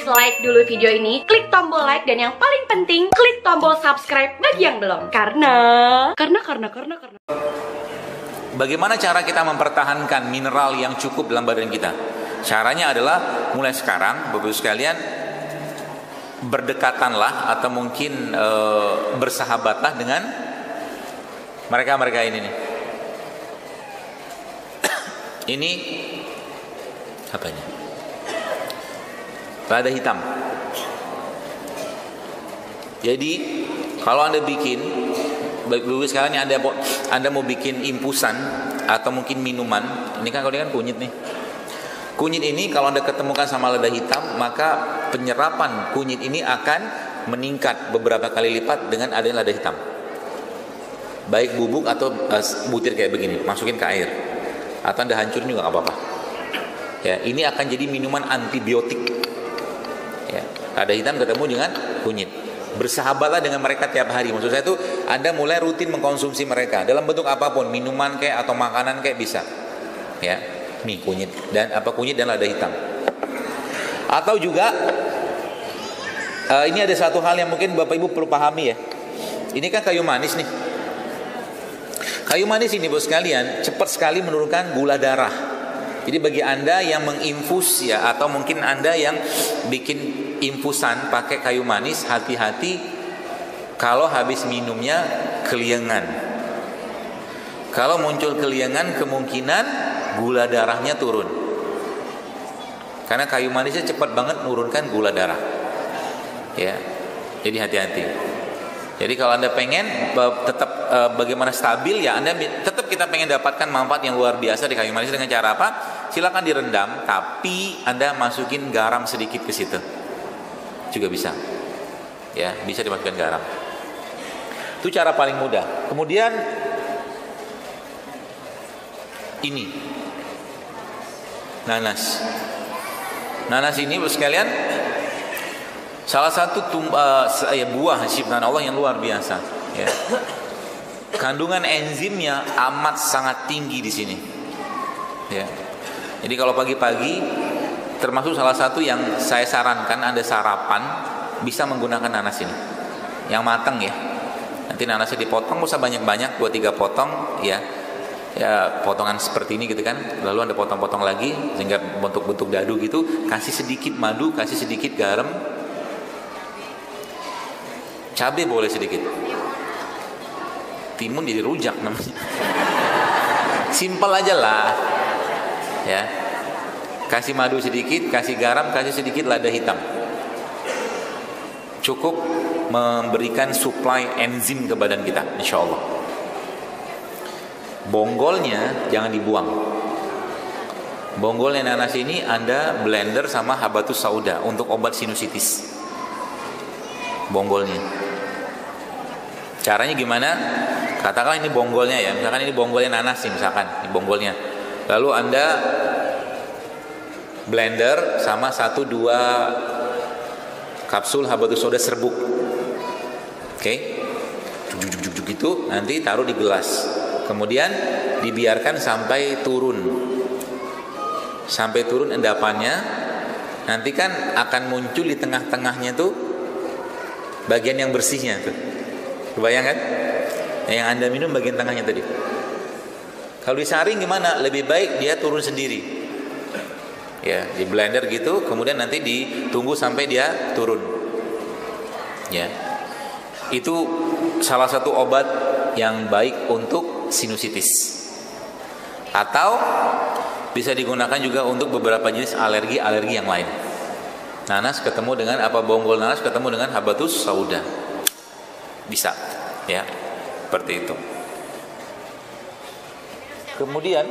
like dulu video ini, klik tombol like, dan yang paling penting, klik tombol subscribe bagi yang belum. Karena bagaimana cara kita mempertahankan mineral yang cukup dalam badan kita? Caranya adalah mulai sekarang, Bapak Ibu sekalian, berdekatanlah atau mungkin bersahabatlah dengan mereka-mereka ini nih. Ini apanya? Lada hitam. Jadi kalau Anda bikin, Bapak-Ibu sekalian, Anda mau bikin infusan atau mungkin minuman, ini kan kalau ini kan kunyit nih. Kunyit ini kalau Anda ketemukan sama lada hitam, maka penyerapan kunyit ini akan meningkat beberapa kali lipat dengan adanya lada hitam. Baik bubuk atau butir kayak begini, masukin ke air. Atau Anda hancurin juga nggak apa-apa. Ya, ini akan jadi minuman antibiotik. Ya, lada hitam ketemu dengan kunyit. Bersahabatlah dengan mereka tiap hari. Maksud saya itu Anda mulai rutin mengkonsumsi mereka dalam bentuk apapun, minuman kayak atau makanan kayak bisa. Ya, nih kunyit dan kunyit dan lada hitam. Atau juga ini ada satu hal yang mungkin Bapak Ibu perlu pahami ya. Ini kan kayu manis nih. Kayu manis ini Bapak sekalian cepat sekali menurunkan gula darah. Jadi bagi Anda yang menginfus ya, atau mungkin Anda yang bikin infusan pakai kayu manis, hati-hati kalau habis minumnya keliengan. Kalau muncul keliengan, kemungkinan gula darahnya turun. Karena kayu manisnya cepat banget menurunkan gula darah. Ya, jadi hati-hati. Jadi kalau Anda pengen tetap bagaimana stabil ya, Anda tetap kita pengen dapatkan manfaat yang luar biasa di kayu manis dengan cara apa? Silakan direndam, tapi Anda masukin garam sedikit ke situ. Juga bisa. Ya, bisa dimasukkan garam. Itu cara paling mudah. Kemudian ini nanas. Nanas ini sekalian salah satu buah ciptaan Allah yang luar biasa. Ya. Kandungan enzimnya amat sangat tinggi di sini. Ya. Jadi kalau pagi-pagi, termasuk salah satu yang saya sarankan Anda sarapan bisa menggunakan nanas ini, yang matang ya. Nanti nanasnya dipotong, usah banyak-banyak, 2-3 potong ya. Ya potongan seperti ini gitu kan, lalu Anda potong-potong lagi sehingga bentuk-bentuk dadu gitu, kasih sedikit madu, kasih sedikit garam, cabai boleh sedikit, timun jadi rujak namanya. Simpel aja lah ya, kasih madu sedikit, kasih garam, kasih sedikit lada hitam, cukup memberikan supply enzim ke badan kita, insya Allah. Bonggolnya jangan dibuang. Bonggolnya nanas ini Anda blender sama habatus sauda untuk obat sinusitis. Bonggolnya. Caranya gimana? Katakan ini bonggolnya ya. Misalkan ini bonggolnya nanas nih, misalkan ini bonggolnya. Lalu Anda blender sama 1-2 kapsul habatus sauda serbuk. Oke? Juk gitu, nanti taruh di gelas. Kemudian dibiarkan sampai turun endapannya. Nanti kan akan muncul di tengah-tengahnya tuh bagian yang bersihnya tuh. Kebayang kan? Yang Anda minum bagian tengahnya tadi. Kalau disaring gimana? Lebih baik dia turun sendiri. Ya, di blender gitu, kemudian nanti ditunggu sampai dia turun. Ya. Itu salah satu obat yang baik untuk sinusitis, atau bisa digunakan juga untuk beberapa jenis alergi yang lain. Nanas ketemu dengan bonggol nanas ketemu dengan habatus sauda, bisa ya, seperti itu. Kemudian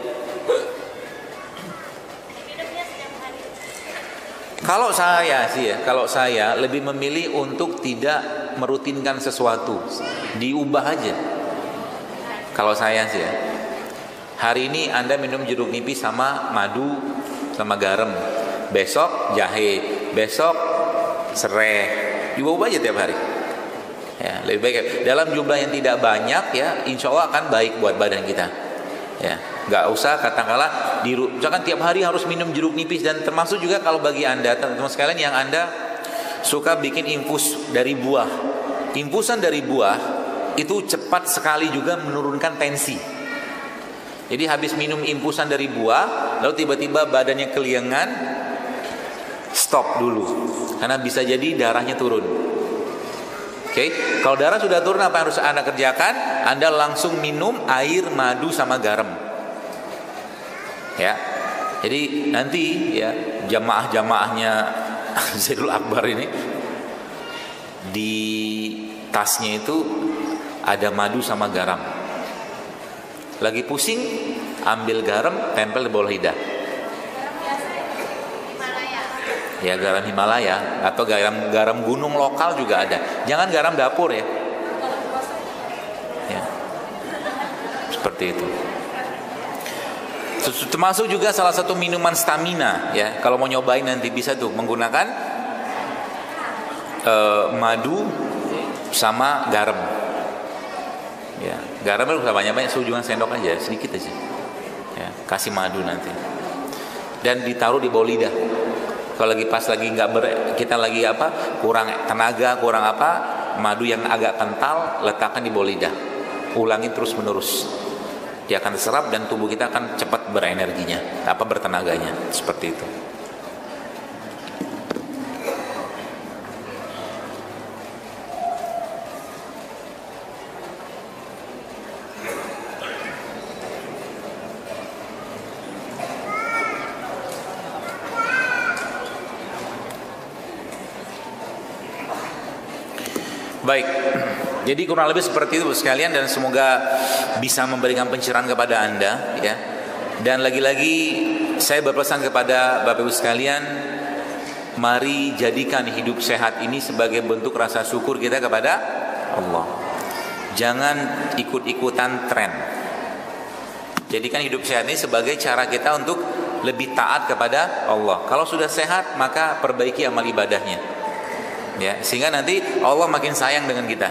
kalau saya lebih memilih untuk tidak merutinkan sesuatu, diubah aja. Kalau saya sih ya, hari ini Anda minum jeruk nipis sama madu sama garam, besok jahe, besok serai, diubah aja tiap hari. Ya, lebih baik dalam jumlah yang tidak banyak ya, insya Allah akan baik buat badan kita. Ya, nggak usah katakanlah misalkan tiap hari harus minum jeruk nipis, dan termasuk juga kalau bagi Anda teman-teman sekalian yang Anda suka bikin infus dari buah. Infusan dari buah itu cepat sekali juga menurunkan tensi. Jadi habis minum infusan dari buah, lalu tiba-tiba badannya keliengan, stop dulu, karena bisa jadi darahnya turun. Oke, kalau darah sudah turun, apa yang harus Anda kerjakan? Anda langsung minum air madu sama garam. Ya, jadi nanti ya jamaah-jamaahnya Zaidul Akbar ini di tasnya itu ada madu sama garam. Lagi pusing, ambil garam, tempel di bawah lidah. Ya garam Himalaya atau garam gunung lokal juga ada. Jangan garam dapur ya. Ya. Seperti itu. Termasuk juga salah satu minuman stamina ya. Kalau mau nyobain nanti bisa tuh menggunakan madu sama garam. Ya, garam itu banyak-banyak, sejumlah sendok aja, sedikit aja. Ya, kasih madu nanti. Dan ditaruh di bawah lidah. Kalau lagi pas lagi kita lagi kurang tenaga, kurang madu yang agak kental letakkan di bawah lidah. Ulangi terus menerus. Dia akan terserap dan tubuh kita akan cepat berenerginya, bertenaganya, seperti itu. Baik, jadi kurang lebih seperti itu sekalian, dan semoga bisa memberikan pencerahan kepada Anda ya. Dan lagi-lagi saya berpesan kepada Bapak Ibu sekalian, mari jadikan hidup sehat ini sebagai bentuk rasa syukur kita kepada Allah. Jangan ikut-ikutan tren. Jadikan hidup sehat ini sebagai cara kita untuk lebih taat kepada Allah. Kalau sudah sehat, maka perbaiki amal ibadahnya. Ya, sehingga nanti Allah makin sayang dengan kita.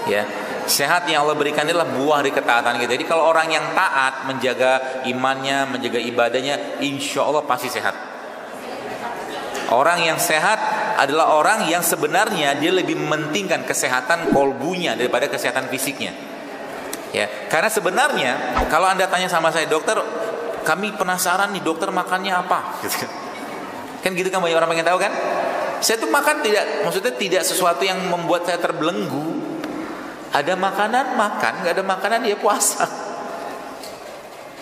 Ya, sehat yang Allah berikan adalah buah dari ketaatan kita. Jadi kalau orang yang taat, menjaga imannya, menjaga ibadahnya, insya Allah pasti sehat. Orang yang sehat adalah orang yang sebenarnya dia lebih mementingkan kesehatan kolbunya daripada kesehatan fisiknya. Ya, karena sebenarnya kalau Anda tanya sama saya, dokter, kami penasaran nih dokter makannya apa? Kan gitu kan, banyak orang pengen tahu kan? Saya tuh makan tidak sesuatu yang membuat saya terbelenggu. Ada makanan makan, nggak ada makanan ya puasa.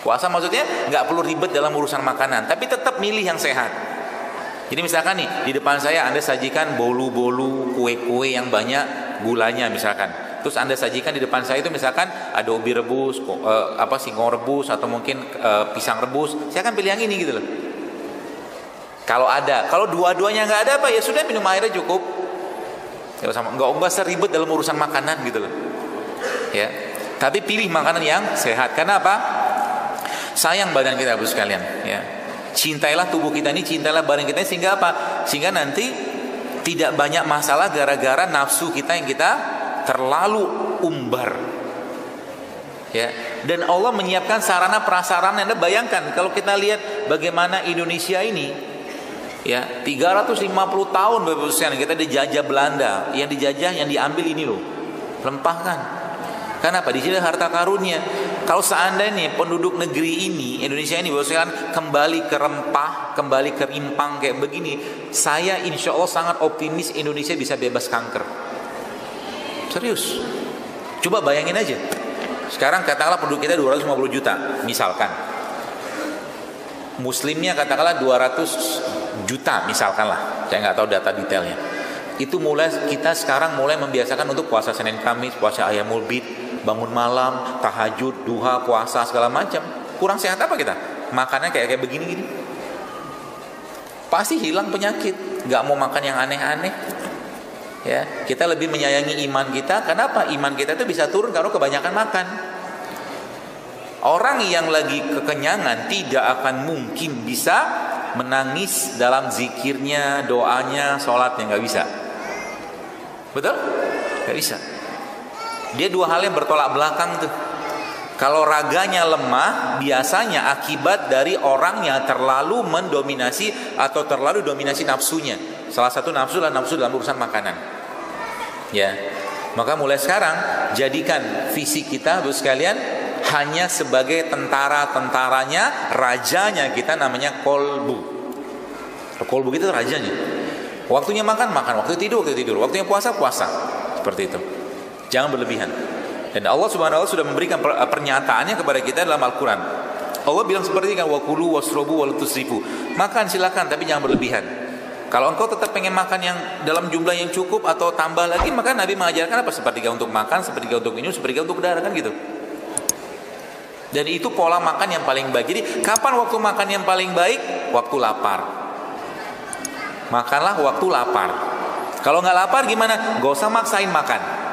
Puasa maksudnya nggak perlu ribet dalam urusan makanan, tapi tetap milih yang sehat. Jadi misalkan nih di depan saya Anda sajikan bolu-bolu kue-kue yang banyak gulanya misalkan. Terus Anda sajikan di depan saya itu misalkan ada ubi rebus, singkong rebus atau mungkin pisang rebus. Saya akan pilih yang ini gitu loh. Kalau ada, kalau dua-duanya nggak ada ya sudah, minum airnya cukup. Nggak usah ribet dalam urusan makanan gitu loh. Ya, tapi pilih makanan yang sehat. Karena apa? Sayang badan kita, Bapak sekalian. Ya, cintailah tubuh kita ini, cintailah badan kita ini, sehingga apa? Sehingga nanti tidak banyak masalah gara-gara nafsu kita yang kita terlalu umbar. Ya, dan Allah menyiapkan sarana prasarana. Anda bayangkan kalau kita lihat bagaimana Indonesia ini. Ya, 350 tahun Bapak sekalian kita dijajah Belanda. Yang dijajah, yang diambil ini loh, rempah kan. Kenapa? Di sini harta karunia. Kalau seandainya penduduk negeri ini, Indonesia ini Bapak sekalian kembali ke rempah, kembali ke rimpang kayak begini, saya insya Allah sangat optimis Indonesia bisa bebas kanker. Serius. Coba bayangin aja. Sekarang katakanlah penduduk kita 250 juta misalkan. Muslimnya katakanlah 200 juta misalkan lah, saya nggak tahu data detailnya. Itu kita sekarang mulai membiasakan untuk puasa Senin Kamis, puasa Ayyamul Bid, bangun malam, tahajud, duha, puasa segala macam. Kurang sehat apa kita? Makannya kayak begini-gini. Pasti hilang penyakit. Nggak mau makan yang aneh-aneh. Ya, kita lebih menyayangi iman kita. Kenapa? Iman kita itu bisa turun kalau kebanyakan makan. Orang yang lagi kekenyangan tidak akan mungkin bisa menangis dalam zikirnya, doanya, sholatnya, nggak bisa. Betul? Nggak bisa. Dia dua hal yang bertolak belakang tuh. Kalau raganya lemah, biasanya akibat dari orang yang terlalu mendominasi atau terlalu dominasi nafsunya. Salah satu nafsu adalah nafsu dalam urusan makanan. Ya. Maka mulai sekarang jadikan visi kita Bapak sekalian hanya sebagai tentara-tentaranya, rajanya kita namanya kolbu. Kolbu kita itu rajanya. Waktunya makan, waktu tidur, waktunya puasa. Seperti itu. Jangan berlebihan. Dan Allah Subhanahu wa taala sudah memberikan pernyataannya kepada kita dalam Al-Qur'an. Allah bilang seperti kan, wa kulu wasrobu wala tusrifu. Makan silakan tapi jangan berlebihan. Kalau engkau tetap pengen makan yang dalam jumlah yang cukup atau tambah lagi, maka Nabi mengajarkan apa? Sepertiga untuk makan, sepertiga untuk minum, sepertiga untuk darah, kan gitu. Dan itu pola makan yang paling baik. Jadi kapan waktu makan yang paling baik? Waktu lapar. Makanlah waktu lapar. Kalau nggak lapar gimana? Gak usah maksain makan.